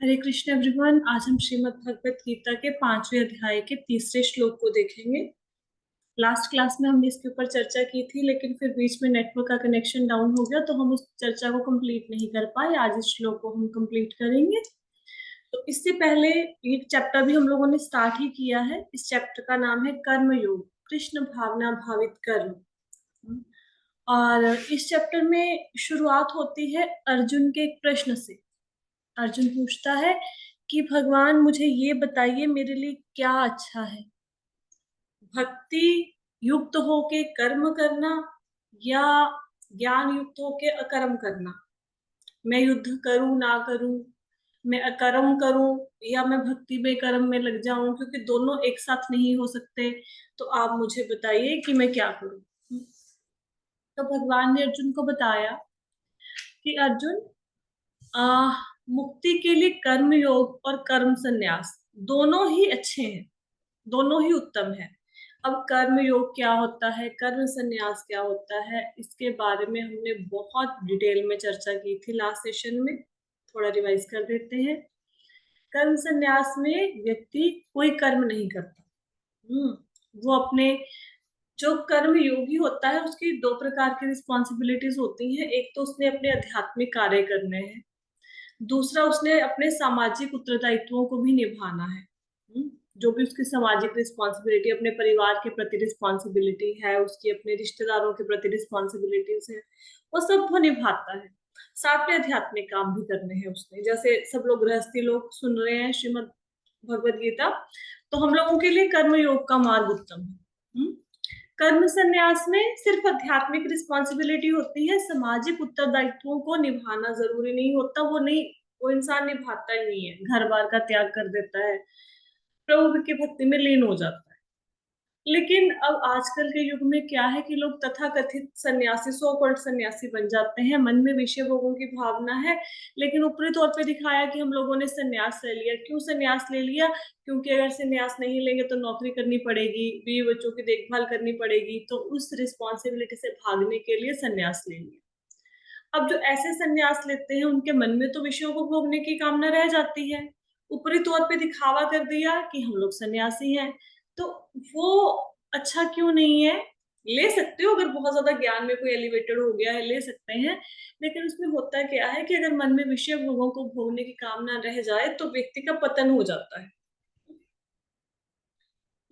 हरे Krishna everyone. आज हम श्रीमद् भगवत गीता के 5वें अध्याय के तीसरे श्लोक को देखेंगे। लास्ट क्लास में हमने इसके ऊपर चर्चा की थी, लेकिन फिर बीच में नेटवर्क का कनेक्शन डाउन हो गया तो हम उस चर्चा को कंप्लीट नहीं कर पाए। आज इस श्लोक को हम कंप्लीट करेंगे। तो इससे पहले एक चैप्टर भी हम लोगों ने स्टार्ट ही किया है। इस चैप्टर का नाम है कर्म योग, कृष्ण भावना भावित कर्म। और इस चैप्टर में शुरुआत होती है अर्जुन के एक प्रश्न से। अर्जुन पूछता है कि भगवान मुझे ये बताइए मेरे लिए क्या अच्छा है, भक्ति युक्त होके कर्म करना या ज्ञान युक्त होके अकर्म करना। मैं युद्ध करूं ना करूं, मैं अकर्म करूं या मैं भक्ति में कर्म में लग जाऊं, क्योंकि दोनों एक साथ नहीं हो सकते। तो आप मुझे बताइए कि मैं क्या करूं। तो भगवान ने अर्जुन को बताया कि अर्जुन, आ, मुक्ति के लिए कर्म योग और कर्म संन्यास दोनों ही अच्छे हैं, दोनों ही उत्तम है। अब कर्म योग क्या होता है, कर्म संन्यास क्या होता है, इसके बारे में हमने बहुत डिटेल में चर्चा की थी लास्ट सेशन में। थोड़ा रिवाइज कर देते हैं। कर्म संन्यास में व्यक्ति कोई कर्म नहीं करता। वो अपने, जो कर्म योगी होता है उसकी दो प्रकार की रिस्पॉन्सिबिलिटीज होती हैं। एक तो उसने अपने आध्यात्मिक कार्य करने हैं, दूसरा उसने अपने सामाजिक उत्तरदायित्वों को भी निभाना है। जो भी उसकी सामाजिक रिस्पॉन्सिबिलिटी, अपने परिवार के प्रति रिस्पॉन्सिबिलिटी है, उसकी अपने रिश्तेदारों के प्रति रिस्पॉन्सिबिलिटीज है, वो सब वो निभाता है। साथ में आध्यात्मिक काम भी करने हैं उसने। जैसे सब लोग गृहस्थी लोग सुन रहे हैं श्रीमद् भगवद गीता, तो हम लोगों के लिए कर्म योग का मार्ग उत्तम है। कर्म संन्यास में सिर्फ आध्यात्मिक रिस्पॉन्सिबिलिटी होती है, सामाजिक उत्तरदायित्वों को निभाना जरूरी नहीं होता। वो नहीं, वो इंसान निभाता ही नहीं है, घर बार का त्याग कर देता है, प्रभु की भक्ति में लीन हो जाता है। लेकिन अब आजकल के युग में क्या है कि लोग तथाकथित सन्यासी, सो कॉल्ड सन्यासी बन जाते हैं। मन में विषय भोगों की भावना है, लेकिन ऊपरी तौर पे दिखाया कि हम लोगों ने सन्यास ले लिया। क्यों सन्यास ले लिया? क्योंकि अगर सन्यास नहीं लेंगे तो नौकरी करनी पड़ेगी, बीवी बच्चों की देखभाल करनी पड़ेगी, तो उस रिस्पॉन्सिबिलिटी से भागने के लिए सन्यास ले लिया। अब जो ऐसे सन्यास लेते हैं उनके मन में तो विषयों को भोगने की कामना रह जाती है। ऊपरी तौर पे दिखावा कर दिया कि हम लोग सन्यासी हैं। तो वो अच्छा क्यों नहीं है? ले सकते हो, अगर बहुत ज्यादा ज्ञान में कोई एलिवेटेड हो गया है ले सकते हैं। लेकिन उसमें होता क्या है कि अगर मन में विषय भोगों को भोगने की कामना रह जाए तो व्यक्ति का पतन हो जाता है।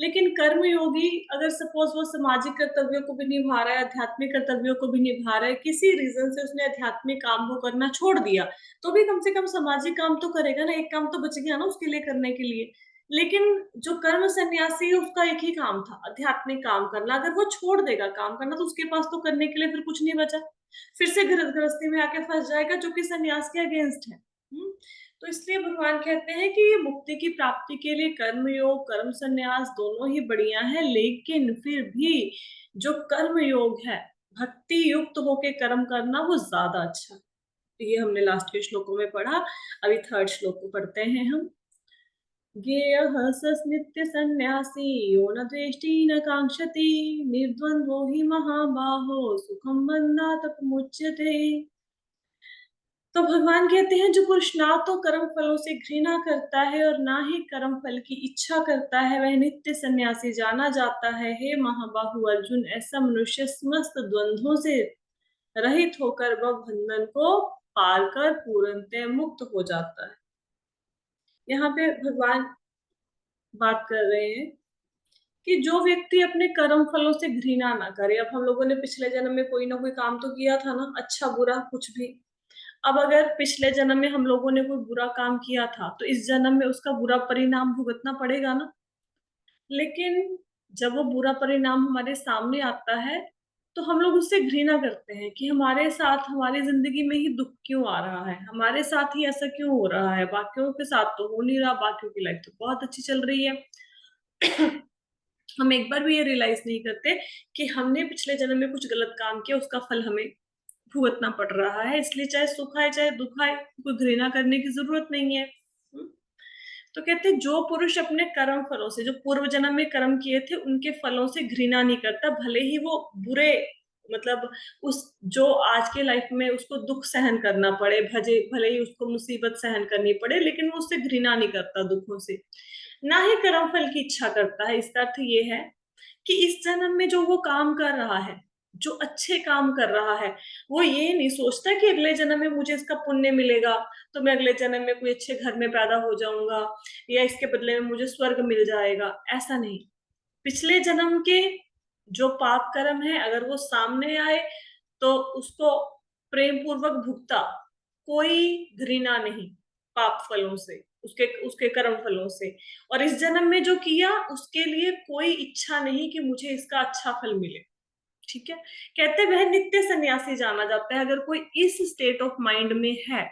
लेकिन कर्म योगी, अगर सपोज वो सामाजिक कर्तव्यों को भी निभा रहा है, आध्यात्मिक कर्तव्यों को भी निभा रहा है, किसी रीजन से उसने आध्यात्मिक काम को करना छोड़ दिया, तो भी कम से कम सामाजिक काम तो करेगा ना। एक काम तो बच गया ना उसके लिए करने के लिए। लेकिन जो कर्म सन्यासी है उसका एक ही काम था, आध्यात्मिक काम करना। अगर वो छोड़ देगा काम करना तो उसके पास तो करने के लिए फिर कुछ नहीं बचा। फिर से गृहस्थी में आके फंस जाएगा, जो कि सन्यास के अगेंस्ट है। तो इसलिए भगवान कहते हैं कि मुक्ति की प्राप्ति के लिए कर्म योग, कर्म संन्यास दोनों ही बढ़िया है, लेकिन फिर भी जो कर्म योग है, भक्ति युक्त होके कर्म करना, वो ज्यादा अच्छा है। ये हमने लास्ट के श्लोकों में पढ़ा। अभी थर्ड श्लोक को पढ़ते हैं हम। ज्ञेयः स नित्य सन्यासी यो न द्वेष्टि न कांक्षति निर्द्वंद्वो हि महाबाहो सुखम बंधात मुच्यते। तो भगवान कहते हैं जो पुरुष ना तो कर्म फलों से घृणा करता है और ना ही कर्म फल की इच्छा करता है, वह नित्य सन्यासी जाना जाता है। हे महाबाहु अर्जुन, ऐसा मनुष्य समस्त द्वंद्वों से रहित होकर वह बंधन को पार कर पूर्णतः मुक्त हो जाता है। यहाँ पे भगवान बात कर रहे हैं कि जो व्यक्ति अपने कर्म फलों से घृणा ना करे। अब हम लोगों ने पिछले जन्म में कोई ना कोई काम तो किया था ना, अच्छा बुरा कुछ भी। अब अगर पिछले जन्म में हम लोगों ने कोई बुरा काम किया था तो इस जन्म में उसका बुरा परिणाम भुगतना पड़ेगा ना। लेकिन जब वो बुरा परिणाम हमारे सामने आता है तो हम लोग उससे घृणा करते हैं कि हमारे साथ, हमारी जिंदगी में ही दुख क्यों आ रहा है, हमारे साथ ही ऐसा क्यों हो रहा है, बाकियों के साथ तो हो नहीं रहा, बाकियों की लाइफ तो बहुत अच्छी चल रही है। हम एक बार भी ये रियलाइज नहीं करते कि हमने पिछले जन्म में कुछ गलत काम किया, उसका फल हमें भुगतना पड़ रहा है। इसलिए चाहे सुख आए चाहे दुख आए, कोई घृणा करने की जरूरत नहीं है। तो कहते हैं जो पुरुष अपने कर्म फलों से, जो पूर्व जन्म में कर्म किए थे उनके फलों से घृणा नहीं करता, भले ही वो बुरे मतलब उस जो आज के लाइफ में उसको दुख सहन करना पड़े, भले भले ही उसको मुसीबत सहन करनी पड़े, लेकिन वो उससे घृणा नहीं करता दुखों से, ना ही कर्म फल की इच्छा करता है। इसका अर्थ ये है कि इस जन्म में जो वो काम कर रहा है, जो अच्छे काम कर रहा है, वो ये नहीं सोचता कि अगले जन्म में मुझे इसका पुण्य मिलेगा तो मैं अगले जन्म में कोई अच्छे घर में पैदा हो जाऊंगा या इसके बदले में मुझे स्वर्ग मिल जाएगा। ऐसा नहीं। पिछले जन्म के जो पाप कर्म है अगर वो सामने आए तो उसको प्रेम पूर्वक भुगता, कोई घृणा नहीं पाप फलों से, उसके उसके कर्म फलों से। और इस जन्म में जो किया उसके लिए कोई इच्छा नहीं कि मुझे इसका अच्छा फल मिले। ठीक है। कहते वह नित्य सन्यासी जाना जाता है अगर कोई इस स्टेट ऑफ माइंड में है।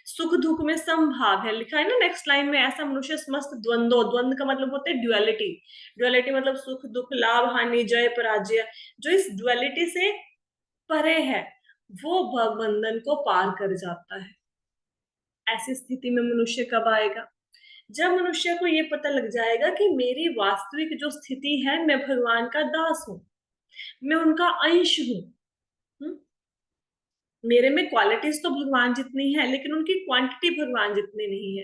सुख दुख में समभाव है, लिखा है ना नेक्स्ट लाइन में, ऐसा मनुष्य समस्त द्वंद्व, द्वंद्व का मतलब होता है ड्युअलिटी, ड्युअलिटी मतलब सुख दुख, लाभ हानि, जय पराजय, जो इस ड्युअलिटी से परे है वो भव बंधन को पार कर जाता है। ऐसी स्थिति में मनुष्य कब आएगा? जब मनुष्य को ये पता लग जाएगा कि मेरी वास्तविक जो स्थिति है, मैं भगवान का दास हूं, मैं उनका अंश हूं। मेरे में क्वालिटीज तो भगवान जितनी है लेकिन उनकी क्वांटिटी भगवान जितनी नहीं है।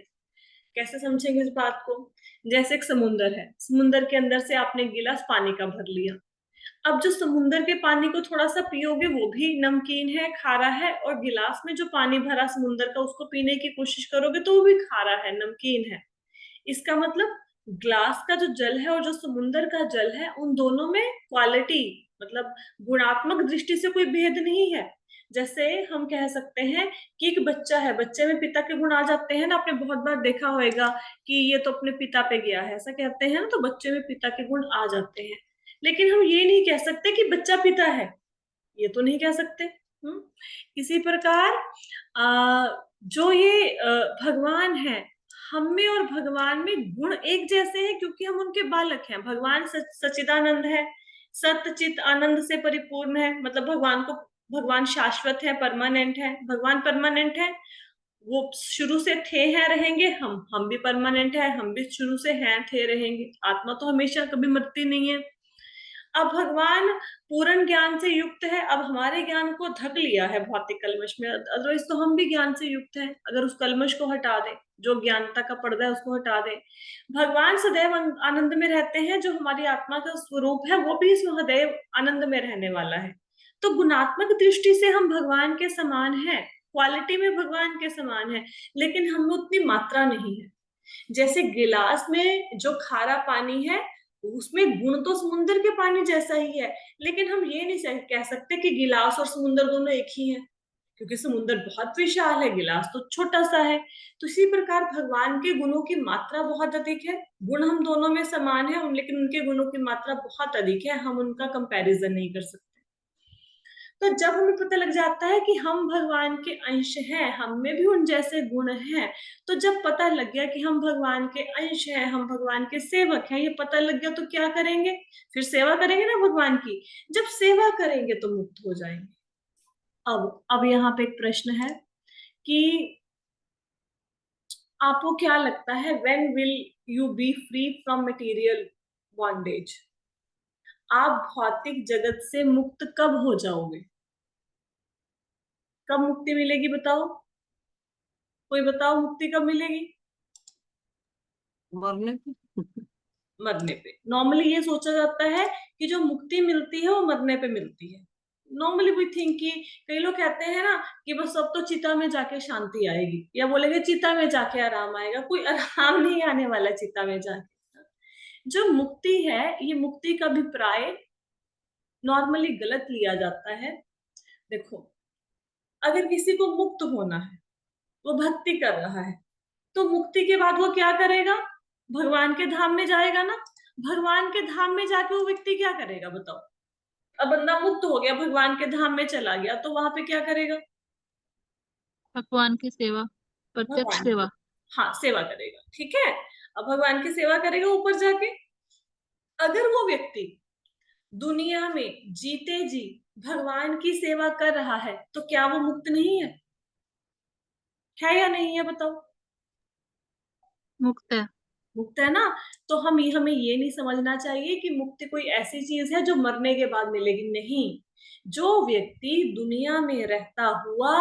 कैसे समझेंगे इस बात को? जैसे एक समुंदर है, समुंदर के अंदर से आपने एक गिलास पानी का भर लिया। अब जो समुंदर के पानी को थोड़ा सा पियोगे वो भी नमकीन है, खारा है, और गिलास में जो पानी भरा समुंदर का उसको पीने की कोशिश करोगे तो वो भी खारा है, नमकीन है। इसका मतलब ग्लास का जो जल है और जो समुंदर का जल है उन दोनों में क्वालिटी मतलब गुणात्मक दृष्टि से कोई भेद नहीं है। जैसे हम कह सकते हैं कि एक बच्चा है, बच्चे में पिता के गुण आ जाते हैं ना, आपने बहुत बार देखा होगा कि ये तो अपने पिता पे गया है, ऐसा कहते हैं ना, तो बच्चे में पिता के गुण आ जाते हैं। लेकिन हम ये नहीं कह सकते कि बच्चा पिता है, ये तो नहीं कह सकते। हम्म इसी प्रकार जो ये भगवान है, हम में और भगवान में गुण एक जैसे हैं क्योंकि हम उनके बालक हैं। भगवान सच्चिदानंद है, सत्य चित आनंद से परिपूर्ण है, मतलब भगवान शाश्वत है, परमानेंट है। भगवान परमानेंट है, वो शुरू से थे हैं रहेंगे। हम भी परमानेंट है, हम भी शुरू से हैं थे रहेंगे। आत्मा तो हमेशा कभी मरती नहीं है। अब भगवान पूर्ण ज्ञान से युक्त है, अब हमारे ज्ञान को ढक लिया है भौतिक कलमश में, अदरवाइज तो हम भी ज्ञान से युक्त हैं। अगर उस कलमश को हटा दें, जो ज्ञानता का पर्दा है उसको हटा दें, भगवान सदैव आनंद में रहते हैं। जो हमारी आत्मा का स्वरूप है वो भी सदैव आनंद में रहने वाला है। तो गुणात्मक दृष्टि से हम भगवान के समान हैं, क्वालिटी में भगवान के समान है, लेकिन हम में उतनी मात्रा नहीं है। जैसे गिलास में जो खारा पानी है उसमें गुण तो समुद्र के पानी जैसा ही है, लेकिन हम ये नहीं कह सकते कि गिलास और समुद्र दोनों एक ही हैं, क्योंकि समुद्र बहुत विशाल है, गिलास तो छोटा सा है। तो इसी प्रकार भगवान के गुणों की मात्रा बहुत अधिक है। गुण हम दोनों में समान है, लेकिन उनके गुणों की मात्रा बहुत अधिक है, हम उनका कंपैरिजन नहीं कर सकते। तो जब हमें पता लग जाता है कि हम भगवान के अंश हैं, हम में भी उन जैसे गुण हैं, तो जब पता लग गया कि हम भगवान के अंश हैं, हम भगवान के सेवक हैं, ये पता लग गया, तो क्या करेंगे? फिर सेवा करेंगे ना भगवान की। जब सेवा करेंगे तो मुक्त हो जाएंगे। अब यहाँ पे एक प्रश्न है कि आपको क्या लगता है, when will you B free from material bondage? आप भौतिक जगत से मुक्त कब हो जाओगे? कब मुक्ति मिलेगी बताओ? कोई बताओ मुक्ति कब मिलेगी? मरने पे। मरने पे। नॉर्मली ये सोचा जाता है कि जो मुक्ति मिलती है वो मरने पे मिलती है। नॉर्मली वी थिंक कि कई लोग कहते हैं ना कि बस अब तो चिता में जाके शांति आएगी, या बोलेंगे चिता में जाके आराम आएगा। कोई आराम नहीं आने वाला चिता में जाके। जो मुक्ति है, ये मुक्ति का अभिप्राय नॉर्मली गलत लिया जाता है। देखो, अगर किसी को मुक्त होना है, वो भक्ति कर रहा है, तो मुक्ति के बाद वो क्या करेगा? भगवान के धाम में जाएगा ना। भगवान के धाम में जाके वो व्यक्ति क्या करेगा बताओ? अब बंदा मुक्त हो गया, भगवान के धाम में चला गया, तो वहां पे क्या करेगा? भगवान की सेवा, प्रत्यक्ष भगवान की, सेवा। हाँ, सेवा करेगा। ठीक है। अब भगवान की सेवा करेगा ऊपर जाके। अगर वो व्यक्ति दुनिया में जीते जी भगवान की सेवा कर रहा है तो क्या वो मुक्त नहीं है या नहीं है बताओ? मुक्त है। मुक्त है ना। तो हमें ये नहीं समझना चाहिए कि मुक्ति कोई ऐसी चीज है जो मरने के बाद मिलेगी, नहीं। जो व्यक्ति दुनिया में रहता हुआ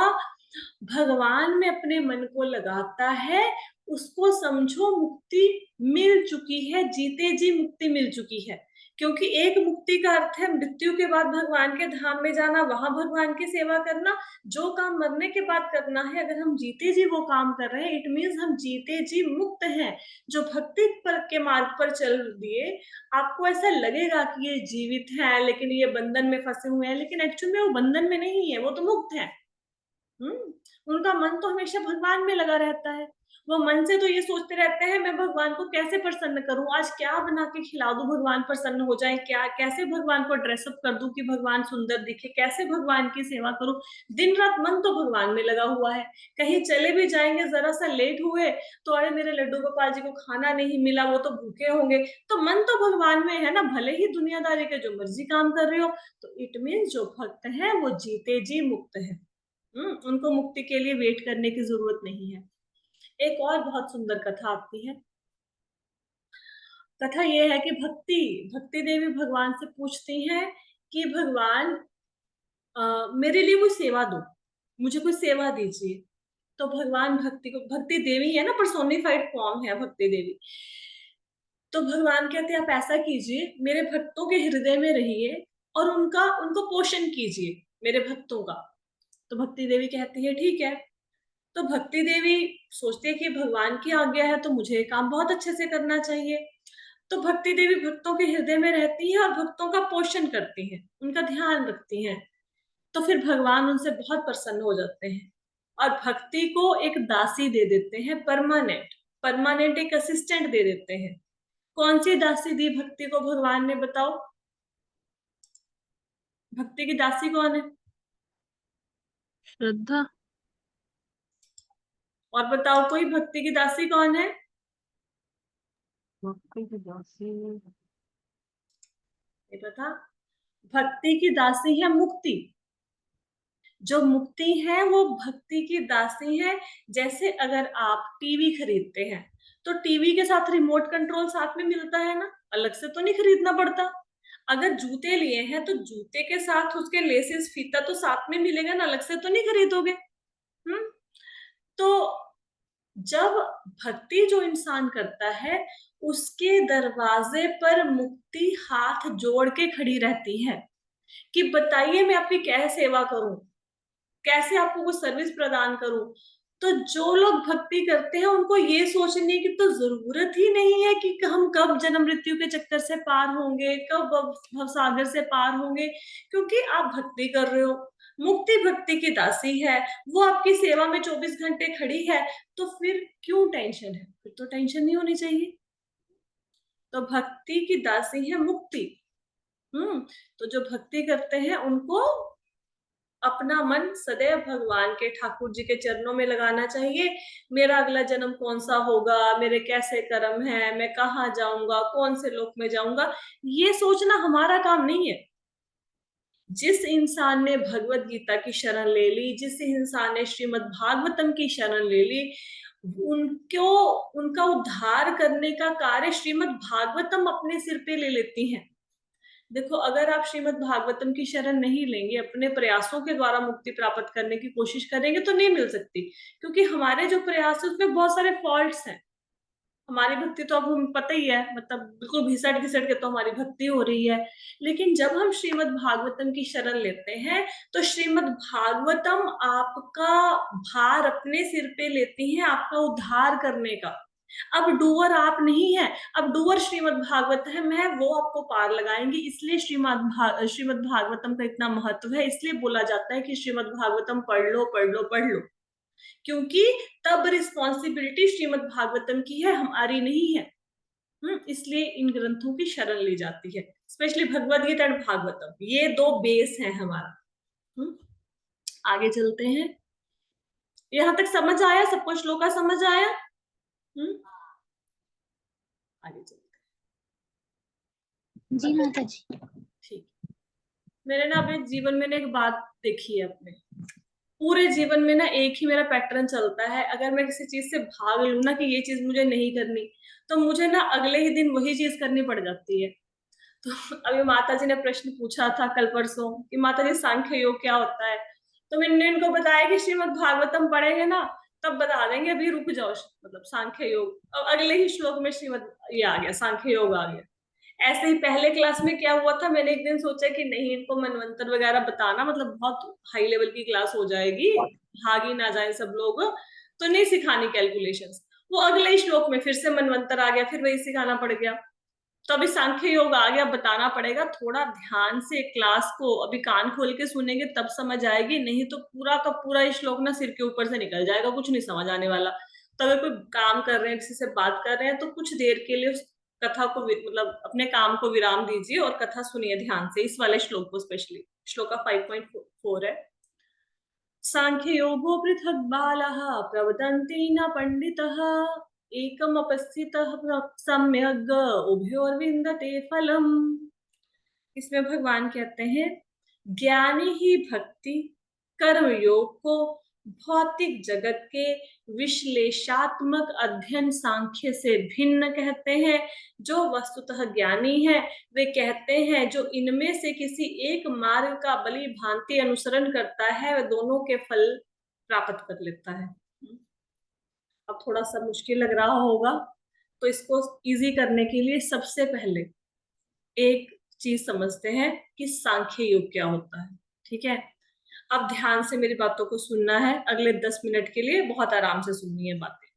भगवान में अपने मन को लगाता है, उसको समझो मुक्ति मिल चुकी है, जीते जी मुक्ति मिल चुकी है। क्योंकि एक मुक्ति का अर्थ है मृत्यु के बाद भगवान के धाम में जाना, वहां भगवान की सेवा करना। जो काम मरने के बाद करना है, अगर हम जीते जी वो काम कर रहे हैं, इट मीन्स हम जीते जी मुक्त हैं। जो भक्ति पर के मार्ग पर चल दिए, आपको ऐसा लगेगा कि ये जीवित है लेकिन ये बंधन में फंसे हुए हैं, लेकिन एक्चुअली में वो बंधन में नहीं है, वो तो मुक्त है। उनका मन तो हमेशा भगवान में लगा रहता है। वो मन से तो ये सोचते रहते हैं मैं भगवान को कैसे प्रसन्न करूं, आज क्या बना के खिला दूं भगवान प्रसन्न हो जाए, क्या कैसे भगवान को ड्रेसअप कर दूं कि भगवान सुंदर दिखे, कैसे भगवान की सेवा करूं। दिन रात मन तो भगवान में लगा हुआ है। कहीं चले भी जाएंगे, जरा सा लेट हुए तो अरे मेरे लड्डू गोपाल जी को खाना नहीं मिला, वो तो भूखे होंगे। तो मन तो भगवान में है ना, भले ही दुनियादारी के जो मर्जी काम कर रहे हो। तो इट मीन जो भक्त है वो जीते जी मुक्त है। उनको मुक्ति के लिए वेट करने की जरूरत नहीं है। एक और बहुत सुंदर कथा आती है। कथा ये है कि भक्ति भक्ति देवी भगवान से पूछती हैं कि भगवान मेरे लिए कोई सेवा दो, मुझे कोई सेवा दीजिए। तो भगवान भक्ति को, भक्ति देवी है ना, पर्सोनिफाइड फॉर्म है भक्ति देवी। तो भगवान कहते हैं आप ऐसा कीजिए, मेरे भक्तों के हृदय में रहिए और उनको पोषण कीजिए, मेरे भक्तों का। तो भक्ति देवी कहती है ठीक है। तो भक्ति देवी सोचती है कि भगवान की आज्ञा है तो मुझे काम बहुत अच्छे से करना चाहिए। तो भक्ति देवी भक्तों के हृदय में रहती है और भक्तों का पोषण करती है, उनका ध्यान रखती हैं। तो फिर भगवान उनसे बहुत प्रसन्न हो जाते हैं और भक्ति को एक दासी दे देते हैं, परमानेंट परमानेंट एक असिस्टेंट दे देते हैं। कौन सी दासी दी भक्ति को भगवान ने, बताओ? भक्ति की दासी कौन है? श्रद्धा। और बताओ कोई, भक्ति की दासी कौन है? भक्ति की दासी। ये पता? भक्ति की दासी है मुक्ति। जो मुक्ति है वो भक्ति की दासी है। जैसे अगर आप टीवी खरीदते हैं तो टीवी के साथ रिमोट कंट्रोल साथ में मिलता है ना, अलग से तो नहीं खरीदना पड़ता। अगर जूते लिए हैं तो जूते के साथ उसके लेसेस फीता तो साथ में मिलेगा ना, अलग से तो नहीं खरीदोगे। हम्म तो जब भक्ति जो इंसान करता है, उसके दरवाजे पर मुक्ति हाथ जोड़ के खड़ी रहती है कि बताइए मैं आपकी क्या सेवा करूं, कैसे आपको कुछ सर्विस प्रदान करूं। तो जो लोग भक्ति करते हैं उनको ये सोचने की तो जरूरत ही नहीं है कि हम कब जन्म मृत्यु के चक्कर से पार होंगे, कब भवसागर से पार होंगे, क्योंकि आप भक्ति कर रहे हो। मुक्ति भक्ति की दासी है, वो आपकी सेवा में 24 घंटे खड़ी है। तो फिर क्यों टेंशन है? फिर तो टेंशन नहीं होनी चाहिए। तो भक्ति की दासी है मुक्ति। तो जो भक्ति करते हैं उनको अपना मन सदैव भगवान के, ठाकुर जी के चरणों में लगाना चाहिए। मेरा अगला जन्म कौन सा होगा, मेरे कैसे कर्म है, मैं कहाँ जाऊंगा, कौन से लोक में जाऊंगा, ये सोचना हमारा काम नहीं है। जिस इंसान ने भगवत गीता की शरण ले ली, जिस इंसान ने श्रीमद् भागवतम की शरण ले ली, उनको उनका उद्धार करने का कार्य श्रीमद् भागवतम अपने सिर पे ले लेती हैं। देखो, अगर आप श्रीमद् भागवतम की शरण नहीं लेंगे, अपने प्रयासों के द्वारा मुक्ति प्राप्त करने की कोशिश करेंगे तो नहीं मिल सकती। क्योंकि हमारे जो प्रयास है उसमें बहुत सारे फॉल्ट्स हैं। हमारी भक्ति तो अब हमें पता ही है, मतलब बिल्कुल घिसट घिसट के तो हमारी भक्ति हो रही है। लेकिन जब हम श्रीमद् भागवतम की शरण लेते हैं तो श्रीमद् भागवतम आपका भार अपने सिर पे लेती है, आपका उद्धार करने का। अब डूअर आप नहीं है, अब डूअर श्रीमद् भागवत है, मैं वो आपको पार लगाएंगे। इसलिए श्रीमद् भागवतम का इतना महत्व है। इसलिए बोला जाता है कि श्रीमद् भागवतम पढ़ लो पढ़ लो पढ़ लो, क्योंकि तब रिस्पॉन्सिबिलिटी श्रीमद् भागवतम की है, हमारी नहीं है। इसलिए इन ग्रंथों की शरण ली जाती है, स्पेशली भगवद गीता और भागवतम, ये दो बेस है हमारा। आगे चलते हैं। यहां तक समझ आया? सब कुछ श्लोका समझ आया? आगे चलते जी माता जी। ठीक। मेरे ना अपने जीवन में ना एक बात देखी है, अपने पूरे जीवन में ना एक ही मेरा पैटर्न चलता है। अगर मैं किसी चीज से भाग लूं ना कि ये चीज मुझे नहीं करनी, तो मुझे ना अगले ही दिन वही चीज करनी पड़ जाती है। तो अभी माता जी ने प्रश्न पूछा था कल परसों कि माता जी सांख्य योग क्या होता है, तो मैंने इनको बताया कि श्रीमद् भागवतम पढ़ेंगे ना तब बता देंगे, अभी रुक जाओ, मतलब सांख्य योग अब अगले ही श्लोक में श्रीमद् ये आ गया, सांख्य योग आ गया। ऐसे ही पहले क्लास में क्या हुआ था, मैंने एक दिन सोचा कि नहीं इनको मनवंतर वगैरह बताना, मतलब बहुत हाई लेवल की क्लास हो जाएगी, भाग ही ना जाए सब लोग, तो नहीं सिखानी कैलकुलेशंस। वो अगले ही श्लोक में फिर से मनवंतर आ गया, फिर वही सिखाना पड़ गया। तो अभी सांख्य योग आ गया, बताना पड़ेगा, थोड़ा ध्यान से क्लास को अभी कान खोल के सुनेंगे तब समझ आएगी, नहीं तो पूरा का पूरा ये श्लोक ना सिर के ऊपर से निकल जाएगा, कुछ नहीं समझ आने वाला। तो अगर कोई काम कर रहे हैं, किसी से बात कर रहे हैं, तो कुछ देर के लिए उस कथा को मतलब अपने काम को विराम दीजिए और कथा सुनिए ध्यान से, इस वाले श्लोक को स्पेशली। श्लोक 5.4 है, सांख्य योगो पृथक बालः प्रवदन्ति न पंडितः एकमपस्थितः सम्यग् उभयोर्विन्दते फलम्। इसमें भगवान कहते हैं ज्ञानी ही भक्ति कर्म योग को भौतिक जगत के विश्लेषात्मक अध्ययन सांख्य से भिन्न कहते हैं। जो वस्तुतः ज्ञानी है वे कहते हैं जो इनमें से किसी एक मार्ग का बलि भांति अनुसरण करता है वह दोनों के फल प्राप्त कर लेता है। अब थोड़ा सा मुश्किल लग रहा होगा, तो इसको इजी करने के लिए सबसे पहले एक चीज समझते हैं कि सांख्य योग क्या होता है। ठीक है, अब ध्यान से मेरी बातों को सुनना है, अगले 10 मिनट के लिए बहुत आराम से सुननी है बातें।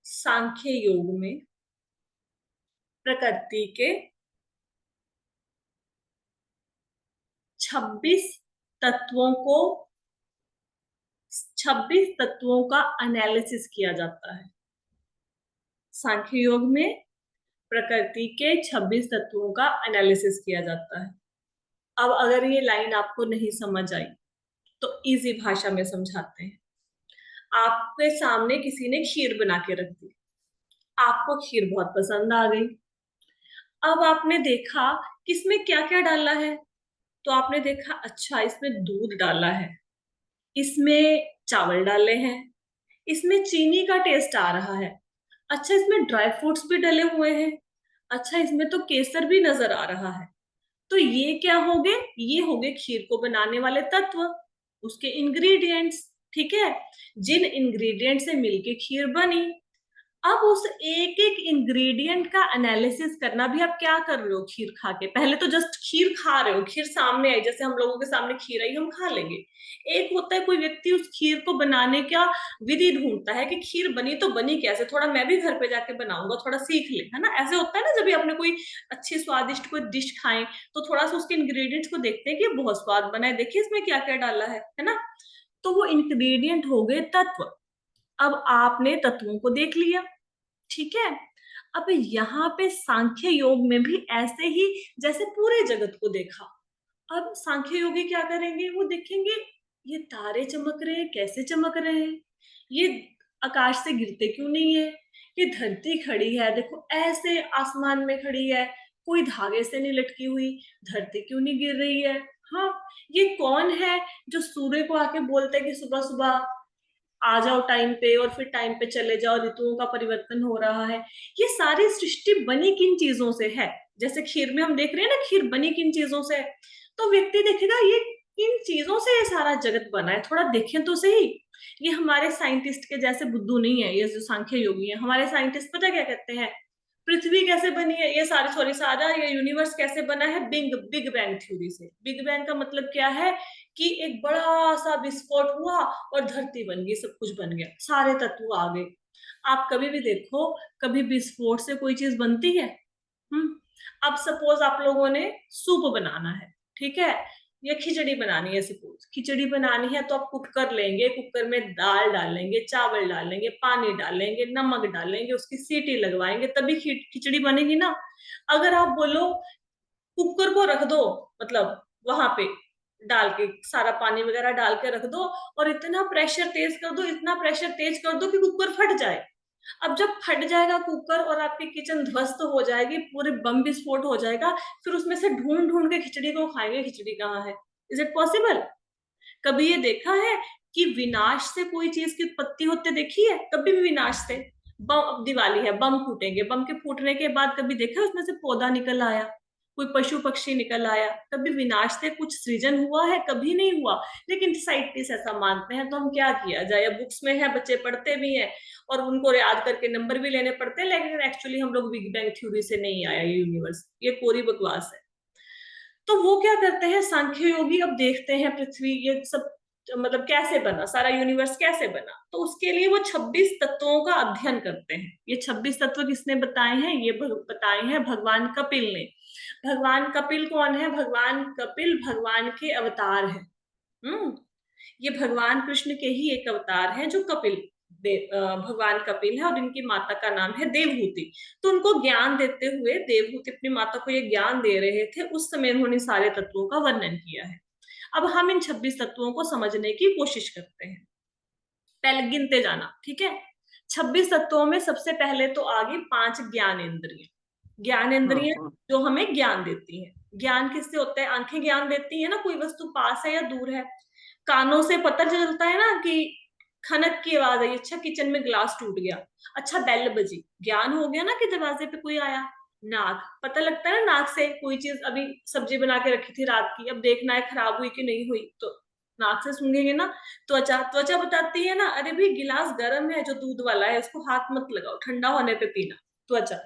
सांख्य योग में प्रकृति के 26 तत्वों को 26 तत्वों का एनालिसिस किया जाता है। सांख्य योग में प्रकृति के 26 तत्वों का एनालिसिस किया जाता है। अब अगर ये लाइन आपको नहीं समझ आई तो इजी भाषा में समझाते हैं। आपके सामने किसी ने खीर बना के रख दी, आपको खीर बहुत पसंद आ गई। अब आपने देखा कि इसमें क्या क्या डाला है, तो आपने देखा अच्छा इसमें दूध डाला है, इसमें चावल डाले हैं, इसमें चीनी का टेस्ट आ रहा है, अच्छा इसमें ड्राई फ्रूट्स भी डले हुए हैं, अच्छा इसमें तो केसर भी नजर आ रहा है। तो ये क्या हो गए, ये हो गए खीर को बनाने वाले तत्व, उसके इंग्रेडिएंट्स। ठीक है, जिन इंग्रेडिएंट से मिलके खीर बनी। अब उस एक एक इंग्रेडिएंट का एनालिसिस करना भी आप क्या कर रहे हो खीर खा के, पहले तो जस्ट खीर खा रहे हो, खीर सामने आई, जैसे हम लोगों के सामने खीर आई हम खा लेंगे। एक होता है कोई व्यक्ति उस खीर को बनाने का विधि ढूंढता है कि खीर बनी तो बनी कैसे, थोड़ा मैं भी घर पे जाके बनाऊंगा, थोड़ा सीख ले, है ना। ऐसे होता है ना, जब भी आपने कोई अच्छी स्वादिष्ट कोई डिश खाएं तो थोड़ा सा उसके इंग्रेडिएंट्स को देखते हैं कि बहुत स्वाद बना है, देखिए इसमें क्या क्या डाला है ना। तो वो इंग्रेडिएंट हो गए तत्व। अब आपने तत्वों को देख लिया, ठीक है। अब यहाँ पे सांख्य योग में भी ऐसे ही जैसे पूरे जगत को देखा। अब सांख्य योगी क्या करेंगे, वो देखेंगे ये तारे चमक रहे हैं, कैसे चमक रहे हैं, ये आकाश से गिरते क्यों नहीं है, ये धरती खड़ी है देखो ऐसे आसमान में खड़ी है, कोई धागे से नहीं लटकी हुई, धरती क्यों नहीं गिर रही है। हाँ, ये कौन है जो सूर्य को आके बोलता है कि सुबह सुबह आ जाओ टाइम पे और फिर टाइम पे चले जाओ, ऋतुओं का परिवर्तन हो रहा है। ये सारी सृष्टि बनी किन चीजों से है, जैसे खीर में हम देख रहे हैं ना खीर बनी किन चीजों से, तो व्यक्ति देखेगा ये किन चीजों से ये सारा जगत बना है, थोड़ा देखें तो सही। ये हमारे साइंटिस्ट के जैसे बुद्धू नहीं है, ये जो सांख्य योगी है, हमारे साइंटिस्ट पता क्या कहते हैं, पृथ्वी कैसे बनी है, ये सारी सॉरी सारा ये यूनिवर्स कैसे बना है, बिग बिग बैंग थ्योरी से। बिग बैंग का मतलब क्या है कि एक बड़ा सा विस्फोट हुआ और धरती बन गई, सब कुछ बन गया, सारे तत्व आ गए। आप कभी भी देखो, कभी विस्फोट से कोई चीज बनती है। अब सपोज आप लोगों ने सूप बनाना है, ठीक है, या खिचड़ी बनानी है, सपोज खिचड़ी बनानी है तो आप कुकर लेंगे, कुकर में दाल डालेंगे, चावल डालेंगे, पानी डालेंगे, नमक डालेंगे, उसकी सीटी लगवाएंगे, तभी खिचड़ी बनेगी ना। अगर आप बोलो कुकर को रख दो, मतलब वहां पे डाल के सारा पानी वगैरह डाल के रख दो और इतना प्रेशर तेज कर दो, इतना प्रेशर तेज कर दो कि कुकर फट जाए। अब जब फट जाएगा कुकर और आपकी किचन ध्वस्त हो जाएगी, पूरे बम विस्फोट हो जाएगा, फिर उसमें से ढूंढ ढूंढ के खिचड़ी को खाएंगे, खिचड़ी कहाँ है। Is it possible? कभी ये देखा है कि विनाश से कोई चीज की उत्पत्ति होते देखी है? कभी भी विनाश से। बम, दिवाली है, बम फूटेंगे, बम के फूटने के बाद कभी देखा उसमें से पौधा निकल आया? कोई पशु पक्षी निकल आया, कभी विनाश से कुछ सृजन हुआ है? कभी नहीं हुआ। लेकिन साइंटिस्ट ऐसा मानते हैं, तो हम क्या किया जाए। अब बुक्स में है, बच्चे पढ़ते भी हैं और उनको याद करके नंबर भी लेने पड़ते हैं, लेकिन एक्चुअली हम लोग बिग बैंग थ्योरी से नहीं आया ये यूनिवर्स, ये कोरी बकवास है। तो वो क्या करते हैं सांख्य योगी, अब देखते हैं पृथ्वी ये सब मतलब कैसे बना, सारा यूनिवर्स कैसे बना। तो उसके लिए वो 26 तत्वों का अध्ययन करते हैं। ये 26 तत्व किसने बताए हैं? ये बताए हैं भगवान कपिल ने। भगवान कपिल कौन है? भगवान कपिल भगवान के अवतार हैं। ये भगवान कृष्ण के ही एक अवतार हैं जो कपिल भगवान कपिल है, और इनकी माता का नाम है देवहूति। तो उनको ज्ञान देते हुए देवहूति अपनी माता को ये ज्ञान दे रहे थे, उस समय उन्होंने सारे तत्वों का वर्णन किया है। अब हम इन 26 तत्वों को समझने की कोशिश करते हैं। पहले गिनते जाना, ठीक है। 26 तत्वों में सबसे पहले तो आ गई 5 ज्ञानेंद्रिय। ज्ञानेंद्रिय जो हमें ज्ञान देती है। ज्ञान किससे होता है? आंखें ज्ञान देती है ना, कोई वस्तु पास है या दूर है। कानों से पता चलता है ना कि खनक की आवाज आई, अच्छा किचन में ग्लास टूट गया, अच्छा बेल बजी, ज्ञान हो गया ना कि दरवाजे पे कोई आया। नाक, पता लगता है ना नाक से, कोई चीज अभी सब्जी बना के रखी थी रात की, अब देखना है खराब हुई कि नहीं हुई, तो नाक से सूंघेंगे ना। त्वचा, त्वचा बताती है ना, अरे भी गिलास गर्म है जो दूध वाला है, इसको हाथ मत लगाओ, ठंडा होने पे पीना। त्वचा।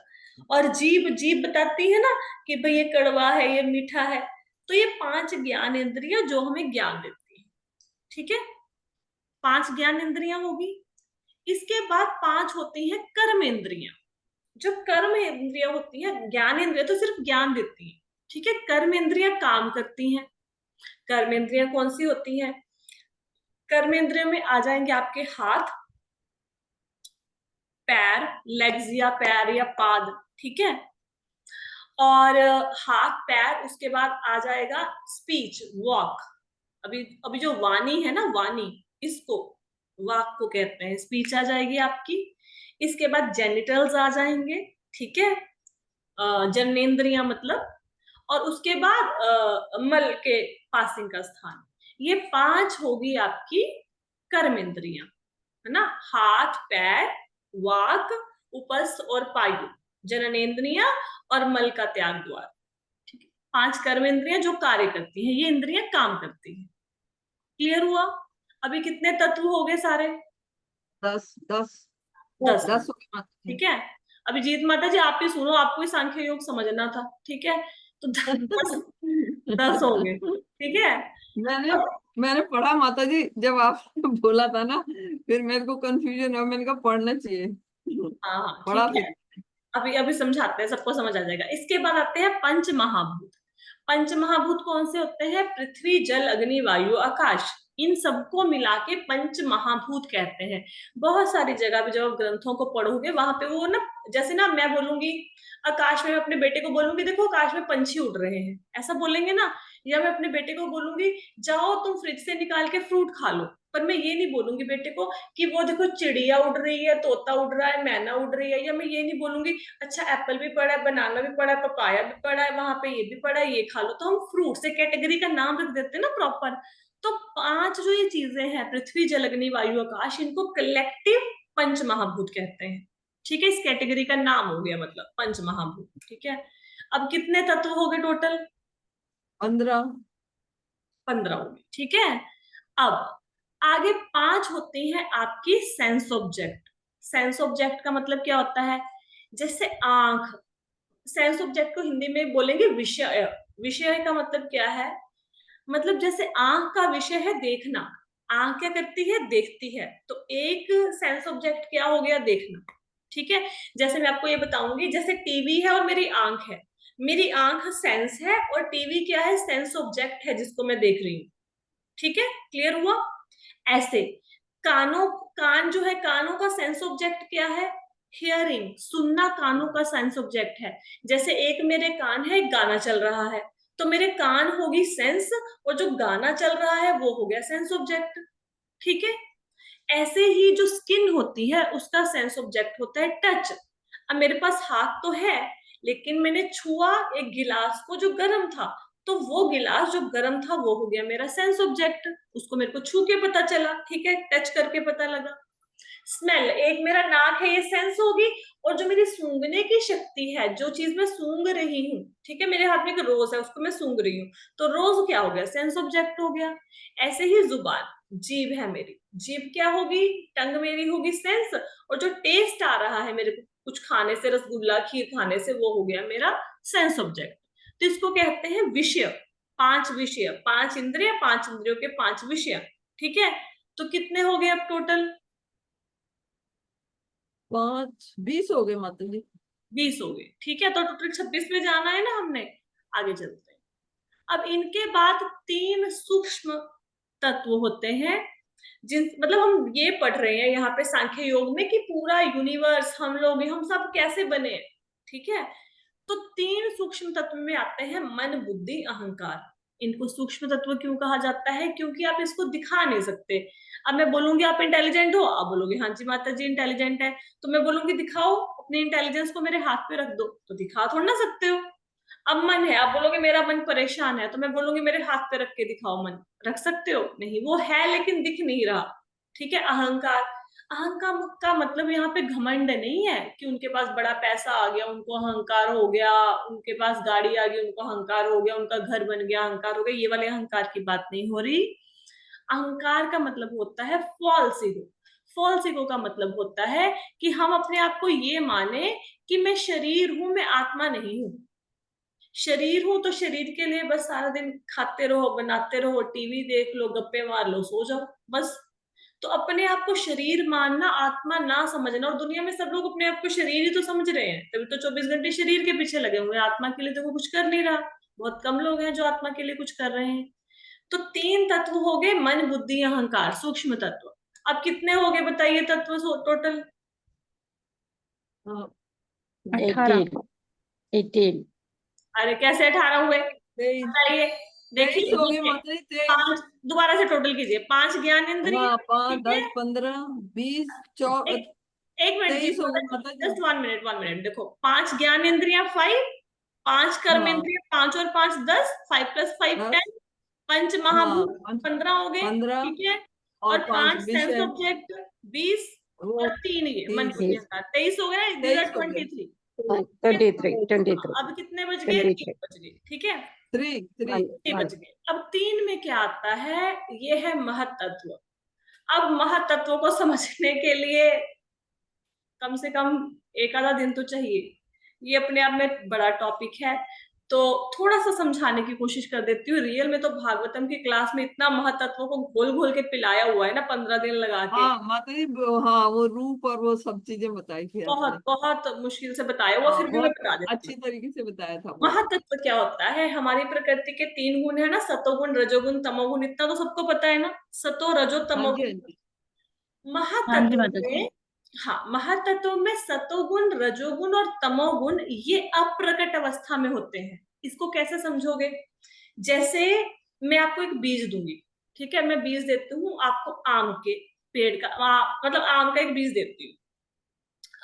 और जीभ, जीभ बताती है ना कि भाई ये कड़वा है, ये मीठा है। तो ये 5 ज्ञान इंद्रियां जो हमें ज्ञान देती है, ठीक है। 5 ज्ञान इंद्रियां होगी। इसके बाद 5 होती हैं कर्म इंद्रियां। जो कर्म इंद्रियां होती हैं, ज्ञान इंद्रिया तो सिर्फ ज्ञान देती है, ठीक है। कर्म इंद्रियां काम करती हैं। कर्म इंद्रियां कौन सी होती हैं? कर्म इंद्रियों में आ जाएंगे आपके हाथ, पैर, लेग्स या पैर या पाद, ठीक है। और हाथ पैर, उसके बाद आ जाएगा स्पीच, वॉक। अभी अभी जो वाणी है ना, वाणी, इसको वाक को कहते हैं। स्पीच आ जाएगी आपकी। इसके बाद जेनिटल्स आ जाएंगे, ठीक है, जननेन्द्रियां मतलब। और उसके बाद मल के पासिंग का स्थान। ये 5 होगी आपकी कर्म इंद्रियां, है ना। हाथ पैर, वाक, उपस्थ और पायु, जननेन्द्रियां और मल का त्याग द्वार, ठीक है। 5 कर्म इंद्रियां जो कार्य करती हैं, ये इंद्रियां काम करती हैं। क्लियर हुआ? अभी कितने तत्व हो गए सारे? 10 10 10। 10 हो गए। ठीक है। अभिजीत माता जी आप ही सुनो, आपको ही सांख्य योग समझना था, ठीक है। तो 10 हो गए, ठीक है। मैंने मैंने पढ़ा माता जी, जब आपने बोला था ना, फिर मेरे को कंफ्यूजन है, मैंने कहा पढ़ना चाहिए। हाँ हाँ पढ़ा ठीक है। अभी अभी समझाते हैं, सबको समझ आ जाएगा। इसके बाद आते हैं पंच महाभूत। पंच महाभूत कौन से होते हैं? पृथ्वी, जल, अग्नि, वायु, आकाश। इन सबको मिला के पंच महाभूत कहते हैं। बहुत सारी जगह पे जब आप ग्रंथों को पढ़ोगे, वहां पे वो ना, जैसे ना मैं बोलूंगी आकाश में, मैं अपने बेटे को बोलूंगी देखो आकाश में पंछी उड़ रहे हैं, ऐसा बोलेंगे ना। या मैं अपने बेटे को बोलूंगी जाओ तुम फ्रिज से निकाल के फ्रूट खा लो, पर मैं ये नहीं बोलूंगी बेटे को कि वो देखो चिड़िया उड़ रही है, तोता उड़ रहा है, मैना उड़ रही है। या मैं ये नहीं बोलूंगी अच्छा एप्पल भी पड़ा है, बनाना भी पड़ा है, पपाया भी पड़ा है, वहां पे ये भी पड़ा है, ये खा लो। तो हम फ्रूट से कैटेगरी का नाम रख देते हैं ना प्रॉपर। तो 5 जो ये चीजें हैं, पृथ्वी, जल, अग्नि, वायु, आकाश, इनको कलेक्टिव पंच महाभूत कहते हैं, ठीक है। इस कैटेगरी का नाम हो गया मतलब पंच महाभूत, ठीक है। अब कितने तत्व हो गए टोटल? 15। 15 हो गए, ठीक है। अब आगे 5 होती हैं आपकी सेंस ऑब्जेक्ट। सेंस ऑब्जेक्ट का मतलब क्या होता है? जैसे आंख, सेंस ऑब्जेक्ट को हिंदी में बोलेंगे विषय। विषय का मतलब क्या है? मतलब जैसे आंख का विषय है देखना, आंख क्या करती है? देखती है। तो एक सेंस ऑब्जेक्ट क्या हो गया? देखना, ठीक है। जैसे मैं आपको ये बताऊंगी, जैसे टीवी है और मेरी आंख है। मेरी आंख सेंस है और टीवी क्या है? सेंस ऑब्जेक्ट है जिसको मैं देख रही हूँ, ठीक है। क्लियर हुआ? ऐसे कानों, कान जो है, कानों का सेंस ऑब्जेक्ट क्या है? हियरिंग, सुनना कानों का सेंस ऑब्जेक्ट है। जैसे एक मेरे कान है, एक गाना चल रहा है, तो मेरे कान होगी सेंस, और जो गाना चल रहा है वो हो गया सेंस ऑब्जेक्ट, ठीक है। ऐसे ही जो स्किन होती है उसका सेंस ऑब्जेक्ट होता है टच। अब मेरे पास हाथ तो है, लेकिन मैंने छुआ एक गिलास को जो गर्म था, तो वो गिलास जो गर्म था वो हो गया मेरा सेंस ऑब्जेक्ट। उसको मेरे को छू के पता चला, ठीक है, टच करके पता लगा। स्मेल, एक मेरा नाक है, ये सेंस होगी। और जो मेरी सूंघने की शक्ति है, जो चीज मैं सूंघ रही हूँ, ठीक है, मेरे हाथ में एक रोज है, उसको मैं सूंघ रही हूँ, तो रोज क्या हो गया, सेंस ऑब्जेक्ट हो गया। ऐसे ही जुबान, जीभ है मेरी, जीभ क्या होगी, टंग मेरी होगी सेंस, और जो टेस्ट आ रहा है मेरे को कुछ खाने से, रसगुल्ला खीर खाने से, वो हो गया मेरा सेंस ऑब्जेक्ट। तो इसको कहते हैं विषय। पांच विषय, पांच इंद्रिय, पांच इंद्रियों के पांच विषय, ठीक है। तो कितने हो गए अब टोटल? 5 20 हो गए माता जी। 20 हो गए, ठीक है। तो टोटल 26 में जाना है ना हमने। आगे चलते हैं। अब इनके बाद 3 सूक्ष्म तत्व होते हैं, जिन मतलब हम ये पढ़ रहे हैं यहाँ पे सांख्य योग में कि पूरा यूनिवर्स, हम लोग, हम सब कैसे बने, ठीक है। तो 3 सूक्ष्म तत्व में आते हैं मन, बुद्धि, अहंकार। इनको सूक्ष्म तत्व क्यों कहा जाता है? क्योंकि आप इसको दिखा नहीं सकते। अब मैं बोलूंगी आप इंटेलिजेंट हो, आप बोलोगे हाँ जी माता जी इंटेलिजेंट है। तो मैं बोलूंगी दिखाओ अपने इंटेलिजेंस को, मेरे हाथ पे रख दो, तो दिखा थोड़ा ना सकते हो। अब मन है, आप बोलोगे मेरा मन परेशान है, तो मैं बोलूंगी मेरे हाथ पे रख के दिखाओ मन, रख सकते हो? नहीं, वो है लेकिन दिख नहीं रहा, ठीक है। अहंकार, अहंकार का मतलब यहाँ पे घमंड नहीं है कि उनके पास बड़ा पैसा आ गया उनको अहंकार हो गया, उनके पास गाड़ी आ गई उनको अहंकार हो गया, उनका घर बन गया अहंकार हो गया, ये वाले अहंकार की बात नहीं हो रही। अहंकार का मतलब होता है फॉल्स ईगो। फॉल्स ईगो का मतलब होता है कि हम अपने आप को ये माने कि मैं शरीर हूं, मैं आत्मा नहीं हूं। शरीर हूं तो शरीर के लिए बस सारा दिन खाते रहो, बनाते रहो, टीवी देख लो, गप्पे मार लो, सो जाओ, बस। तो अपने आप को शरीर मानना, आत्मा ना समझना। और दुनिया में सब लोग अपने आप को शरीर ही तो समझ रहे हैं, तभी तो 24 घंटे शरीर के पीछे लगे हुए हैं, आत्मा के लिए तो वो कुछ कर नहीं रहा। बहुत कम लोग हैं जो आत्मा के लिए कुछ कर रहे हैं। तो 3 तत्व हो गए, मन, बुद्धि, अहंकार, सूक्ष्म तत्व। अब कितने हो गए बताइए तत्व टोटल? 18। 18 अरे कैसे 18 हुए 23 बताइए। देखिए हो गए माता जी। 23 पांच, दोबारा से टोटल कीजिए। 5 ज्ञान इंद्रिय, हाँ 5 ठीक है। 10 15 20 एक मिनट जी, 23 हो गए माता जी। Just 1 minute, 1 minute. देखो 5 ज्ञान इंद्रियां 5, 5 कर्म हाँ इंद्रिया 5 और 5 10, 5 + 5 10 10, पंच हाँ महाभूत 15 हो गए, 15 ठीक है। और और 5 5 सेंस विषय ऑब्जेक्ट 20, वो और 3 ये मन 30 बुद्धि अहंकार 23 हो गए, दीज आर 23 हो गए 23। 23 अब कितने बच गए? 3 23 बच गए, ठीक है। 3 3 बच गए। अब 3 में क्या आता है? ये है महत्त्व। अब महत्त्व को समझने के लिए कम से कम एक आधा दिन तो चाहिए। ये अपने आप में बड़ा टॉपिक है, तो थोड़ा सा समझाने की कोशिश कर देती हूँ। रियल में तो भागवतम की क्लास में इतना महत्त्व को घोल घोल के पिलाया हुआ है ना, 15 दिन लगा के। हाँ माता जी हाँ वो रूप और वो सब चीजें बताई थी आपने। बहुत बहुत मुश्किल से बताया हुआ, हाँ फिर भी मैं बहुत बता देती अच्छी हूँ। तरीके से बताया था वो। महातत्व क्या होता है? हमारी प्रकृति के 3 गुण है ना, सतोगुण, रजोगुण, तमोगुण, इतना तो सबको पता है ना, सतो रजो हाँ जी हाँ तमोगुण। जी हाँ जी महातत्व माता जी। में, हाँ, महातत्व में सतोगुण, रजोगुण और तमोगुण ये अप्रकट अवस्था में होते हैं। इसको कैसे समझोगे? जैसे मैं आपको एक बीज दूंगी, ठीक है, मैं बीज देती हूँ आपको आम के पेड़ का, मतलब आम का एक बीज देती हूँ।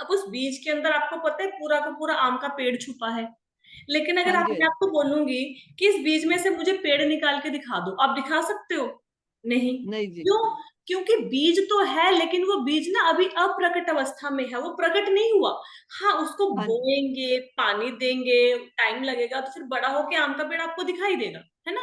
अब उस बीज के अंदर आपको पता है पूरा का पूरा आम का पेड़ छुपा है। लेकिन अगर हाँ आप जी हाँ मैं जी। आपको बोलूंगी कि इस बीज में से मुझे पेड़ निकाल के दिखा दो, आप दिखा सकते हो? नहीं। नहीं जी क्यों? क्योंकि बीज तो है लेकिन वो बीज ना अभी अप्रकट अवस्था में है, वो प्रकट नहीं हुआ। हाँ, उसको हाँ जी बोएंगे, पानी देंगे, टाइम लगेगा, तो फिर बड़ा होके आम का पेड़ आपको दिखाई देगा, है ना।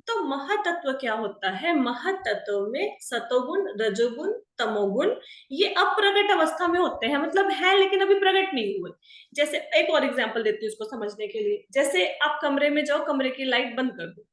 तो महातत्व क्या होता है? महातत्व में सतोगुण, रजोगुण, तमोगुण ये अप्रकट अवस्था में होते हैं, मतलब है लेकिन अभी प्रकट नहीं हुए। जैसे एक और एग्जांपल देती हूँ इसको समझने के लिए। जैसे आप कमरे में जाओ, कमरे की लाइट बंद कर दो।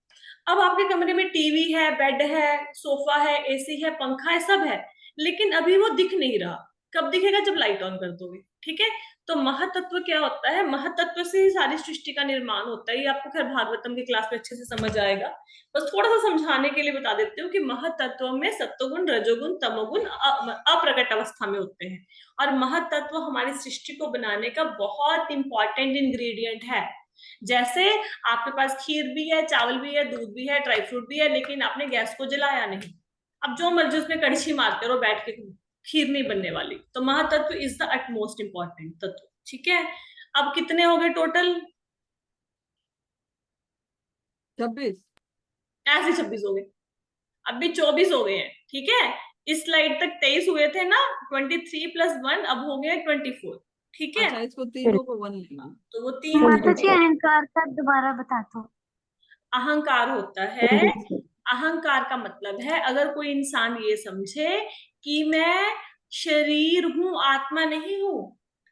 अब आपके कमरे में टीवी है, बेड है, सोफा है, एसी है, पंखा है, सब है, लेकिन अभी वो दिख नहीं रहा। कब दिखेगा? जब लाइट ऑन कर दोगे, ठीक है। तो महातत्व क्या होता है? महातत्व से ही सारी सृष्टि का निर्माण होता है। ये आपको खैर भागवतम की क्लास में अच्छे से समझ आएगा, बस थोड़ा सा समझाने के लिए बता देती हूँ कि महातत्व में सत्वगुण, रजोगुण, तमोगुण अप्रकट अवस्था में होते हैं। और महातत्व हमारी सृष्टि को बनाने का बहुत इंपॉर्टेंट इंग्रेडिएंट है। जैसे आपके पास खीर भी है, चावल भी है, दूध भी है, ड्राई फ्रूट भी है, लेकिन आपने गैस को जलाया नहीं। अब जो मर्जी उसमें कड़छी मारते रहो बैठ के, खीर नहीं बनने वाली। तो महातत्व इज द अटमोस्ट इंपॉर्टेंट तत्व, ठीक है। अब कितने हो गए टोटल? 26 ऐसे 26 हो गए, अब भी 24 हो गए हैं, ठीक है। इस स्लाइड तक 23 हुए थे ना, 23 + 1 अब हो गया 24। ठीक है, अच्छा, इसको तीनों को 1 लेना। तो वो 3 माता जी अहंकार का दोबारा बता दो। अहंकार होता है, अहंकार का मतलब है अगर कोई इंसान ये समझे कि मैं शरीर हूं, आत्मा नहीं हूं।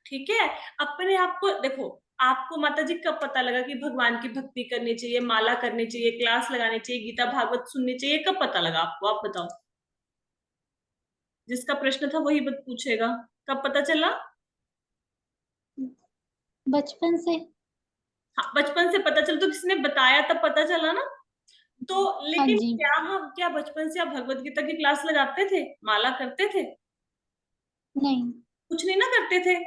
ठीक है, अपने आप को देखो, आपको माता जी कब पता लगा कि भगवान की भक्ति करनी चाहिए, माला करनी चाहिए, क्लास लगानी चाहिए, गीता भागवत सुननी चाहिए, कब पता लगा आपको? आप बताओ। जिसका प्रश्न था वही पूछेगा, कब पता चला? बचपन से। हाँ, बचपन से पता चला, तो किसने बताया तब पता चला ना। तो हाँ लेकिन जी। क्या बचपन से आप भगवत गीता की क्लास लगाते थे, माला करते थे? नहीं। कुछ नहीं ना करते थे।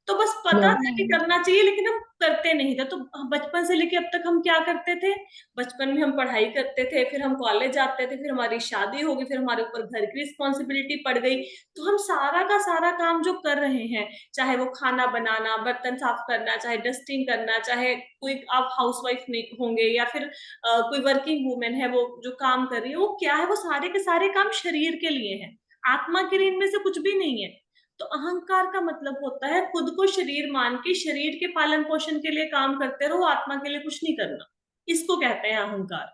तो बस पता था कि नहीं। करना चाहिए, लेकिन हम करते नहीं थे। तो बचपन से लेके अब तक हम क्या करते थे? बचपन में हम पढ़ाई करते थे, फिर हम कॉलेज जाते थे, फिर हमारी शादी होगी, फिर हमारे ऊपर घर की रिस्पॉन्सिबिलिटी पड़ गई। तो हम सारा का सारा काम जो कर रहे हैं, चाहे वो खाना बनाना, बर्तन साफ करना, चाहे डस्टिंग करना, चाहे कोई आप हाउसवाइफ नहीं होंगे या फिर कोई वर्किंग वूमेन है वो जो काम कर रही है, वो क्या है, वो सारे के सारे काम शरीर के लिए हैं, आत्मा के लिए इनमें से कुछ भी नहीं है। तो अहंकार का मतलब होता है खुद को शरीर मान के शरीर के पालन पोषण के लिए काम करते रहो, आत्मा के लिए कुछ नहीं करना। इसको कहते हैं अहंकार।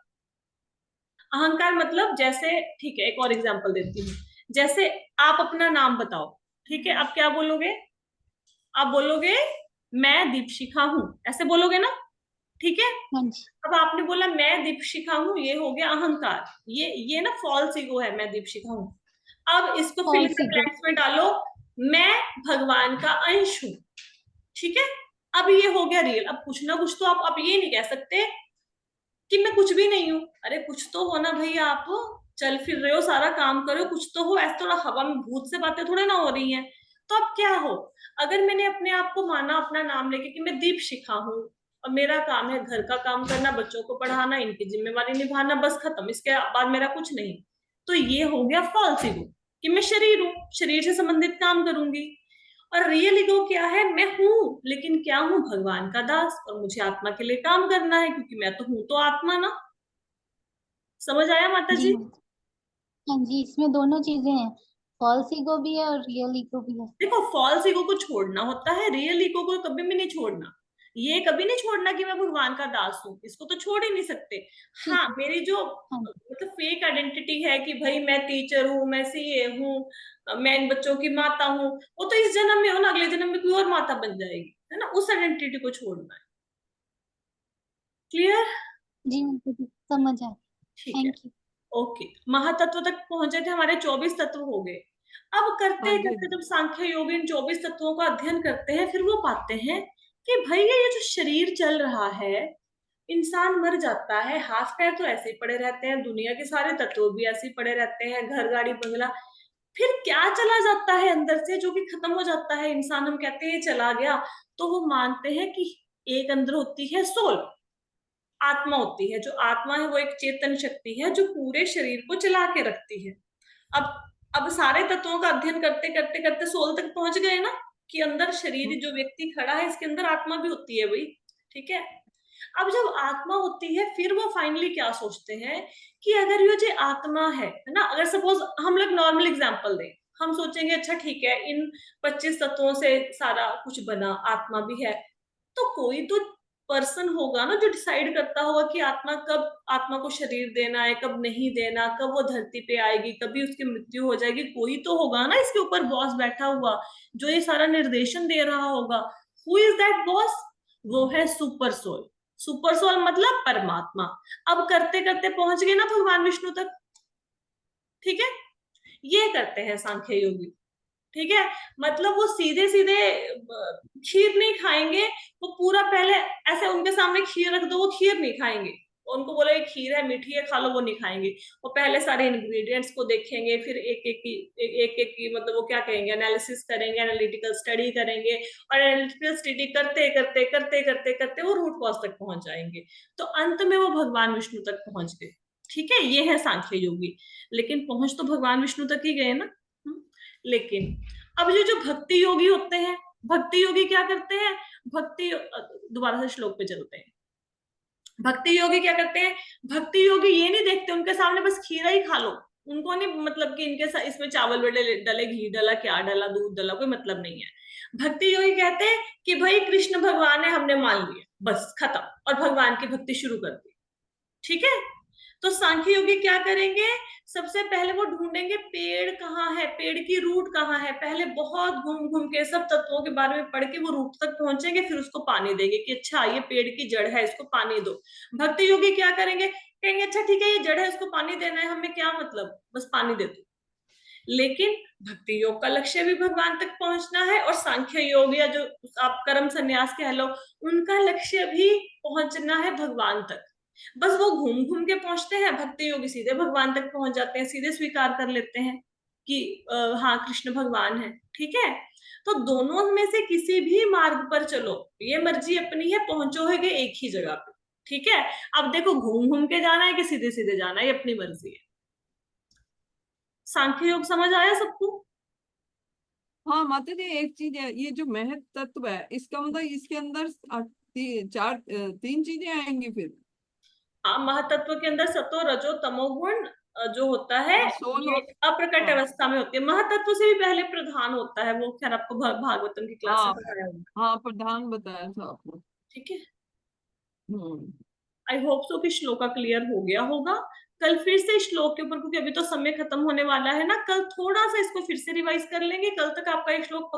अहंकार मतलब जैसे, ठीक है, एक और एग्जांपल देती हूँ। जैसे आप अपना नाम बताओ, ठीक है, आप क्या बोलोगे? आप बोलोगे मैं दीपशिखा हूं, ऐसे बोलोगे ना? ठीक है। हाँ जी। अब आपने बोला मैं दीपशिखा हूं, ये हो गया अहंकार। ये ना फॉल्स ईगो है, मैं दीपशिखा हूं। अब इसको fill in false the ego. Blanks में डालो, मैं भगवान का अंश हूं। ठीक है, अब ये हो गया रियल। अब कुछ ना कुछ तो आप ये नहीं कह सकते कि मैं कुछ भी नहीं हूं। अरे कुछ तो हो ना भैया, आप चल फिर रहे हो, सारा काम करो, कुछ तो हो। ऐसा थोड़ा हवा में भूत से बातें थोड़े ना हो रही हैं। तो अब क्या हो? अगर मैंने अपने आप को माना अपना नाम लेके कि मैं दीपशिखा हूं और मेरा काम है घर का काम करना, बच्चों को पढ़ाना, इनकी जिम्मेवारी निभाना, बस खत्म, इसके बाद मेरा कुछ नहीं, तो ये हो गया फॉल्स ईगो कि मैं शरीर हूं, शरीर से संबंधित काम करूंगी। और रियल ईगो क्या है? मैं हूं, लेकिन क्या हूं? भगवान का दास, और मुझे आत्मा के लिए काम करना है, क्योंकि मैं तो हूं तो आत्मा ना। समझ आया माता जी। जी? हाँ जी, इसमें दोनों चीजें हैं, फॉल्स ईगो भी है और रियल ईगो भी है। देखो, फॉल्स ईगो को छोड़ना होता है, रियल ईगो को कभी भी नहीं छोड़ना। ये कभी नहीं छोड़ना कि मैं भगवान का दास हूं, इसको तो छोड़ ही नहीं सकते। ठीक हाँ, है। मेरी जो हाँ। मतलब फेक आइडेंटिटी है कि भाई मैं टीचर हूँ, मैं सीए हूँ, मैं इन बच्चों की माता हूँ, वो तो इस जन्म में हो ना, अगले जन्म में कोई और माता बन जाएगी, है ना। उस आइडेंटिटी को छोड़ना है। क्लियर? जी माता जी, समझ आया। ठीक है, थैंक यू। ओके। महातत्व तक पहुंचे थे, हमारे 24 तत्व हो गए। अब हाँ करते जी। करते जब सांख्य योग इन 24 तत्वों का अध्ययन करते हैं, फिर वो पाते हैं कि भैया ये जो शरीर चल रहा है, इंसान मर जाता है, हाथ पैर तो ऐसे ही पड़े रहते हैं, दुनिया के सारे तत्व भी ऐसे ही पड़े रहते हैं, घर गाड़ी बंगला, फिर क्या चला जाता है अंदर से जो कि खत्म हो जाता है इंसान? हम कहते हैं चला गया, तो वो मानते हैं कि एक अंदर होती है सोल, आत्मा होती है। जो आत्मा है वो एक चेतन शक्ति है जो पूरे शरीर को चला के रखती है। अब सारे तत्वों का अध्ययन करते करते करते सोल तक पहुंच गए ना, कि अंदर शरीर जो व्यक्ति खड़ा है इसके अंदर आत्मा भी होती है भाई। ठीक है, अब जब आत्मा होती है फिर वो फाइनली क्या सोचते हैं कि अगर ये जो आत्मा है ना, अगर सपोज हम लोग नॉर्मल एग्जांपल दें, हम सोचेंगे अच्छा ठीक है, इन 25 तत्वों से सारा कुछ बना, आत्मा भी है, तो कोई तो पर्सन होगा ना जो डिसाइड करता होगा कि आत्मा को शरीर देना है, कब नहीं देना, कब वो धरती पे आएगी, कभी उसकी मृत्यु हो जाएगी। कोई तो होगा ना इसके ऊपर बॉस बैठा हुआ जो ये सारा निर्देशन दे रहा होगा। Who is that boss? वो है सुपर सोल। सुपर सोल मतलब परमात्मा। अब करते करते पहुंच गए ना भगवान विष्णु तक। ठीक है, ये करते हैं सांख्य योगी। ठीक है, मतलब वो सीधे सीधे खीर नहीं खाएंगे। वो पूरा पहले ऐसे उनके सामने खीर रख दो, वो खीर नहीं खाएंगे। उनको बोला ये खीर है, मीठी है, खा लो, वो नहीं खाएंगे। वो पहले सारे इंग्रेडिएंट्स को देखेंगे, फिर एक एक की मतलब वो क्या कहेंगे, एनालिसिस करेंगे, एनालिटिकल स्टडी करेंगे, और एनालिटिकल स्टडी करते करते करते करते करते वो रूट कॉज तक पहुंच जाएंगे। तो अंत में वो भगवान विष्णु तक पहुंच गए। ठीक है, ये है सांख्य योगी। लेकिन पहुंच तो भगवान विष्णु तक ही गए ना। लेकिन अब ये जो भक्ति योगी होते हैं, भक्ति योगी क्या करते हैं? भक्ति, दोबारा से श्लोक पे चलते हैं। भक्ति योगी क्या करते हैं? भक्ति योगी ये नहीं देखते उनके सामने बस खीरा ही खा लो, उनको नहीं मतलब कि इनके साथ इसमें चावल डले, घी डला, क्या डला, दूध डला, कोई मतलब नहीं है। भक्ति योगी कहते हैं कि भाई कृष्ण भगवान है, हमने मान लिया, बस खत्म, और भगवान की भक्ति शुरू कर दी। ठीक है। तो सांख्य योगी क्या करेंगे, सबसे पहले वो ढूंढेंगे पेड़ कहाँ है, पेड़ की रूट कहाँ है, पहले बहुत घूम घूम के सब तत्वों के बारे में पढ़ के वो रूट तक पहुंचेंगे, फिर उसको पानी देंगे कि अच्छा ये पेड़ की जड़ है, इसको पानी दो। भक्ति योगी क्या करेंगे, कहेंगे अच्छा ठीक है ये जड़ है, इसको पानी देना है, हमें क्या मतलब, बस पानी दे दो। लेकिन भक्ति योग का लक्ष्य भी भगवान तक पहुंचना है, और सांख्य योग या जो आप कर्म संन्यास कह लो, उनका लक्ष्य भी पहुंचना है भगवान तक। बस वो घूम घूम के पहुंचते हैं, भक्ति योगी सीधे भगवान तक पहुंच जाते हैं, सीधे स्वीकार कर लेते हैं कि हाँ कृष्ण भगवान है। ठीक है। तो दोनों में से किसी भी मार्ग पर चलो, ये मर्जी अपनी है, पहुंचोगे एक ही जगह पे। ठीक है। अब देखो घूम घूम के जाना है कि सीधे सीधे जाना है, ये अपनी मर्जी है। सांख्य योग समझ आया सबको? हाँ माता जी, एक चीज है, ये जो महत तत्व है, इसका मतलब इसके अंदर तीन चीजें आएंगी फिर। हाँ, महातत्व के अंदर सतो रजो तमो गुण जो होता है, हाँ, ये अप्रकट हाँ अवस्था में होती है। महातत्व से भी पहले प्रधान होता है, वो खैर आपको भागवतम की क्लास हाँ में पढ़ाया होगा। हाँ, प्रधान बताया था आपने। ठीक है। हम्म। आई होप सो कि श्लोक का क्लियर हो गया होगा। कल फिर से श्लोक के ऊपर, क्योंकि अभी तो समय खत्म होने वाला है ना, कल थोड़ा सा इसको फिर से रिवाइज कर लेंगे, कल तक आपका एक श्लोक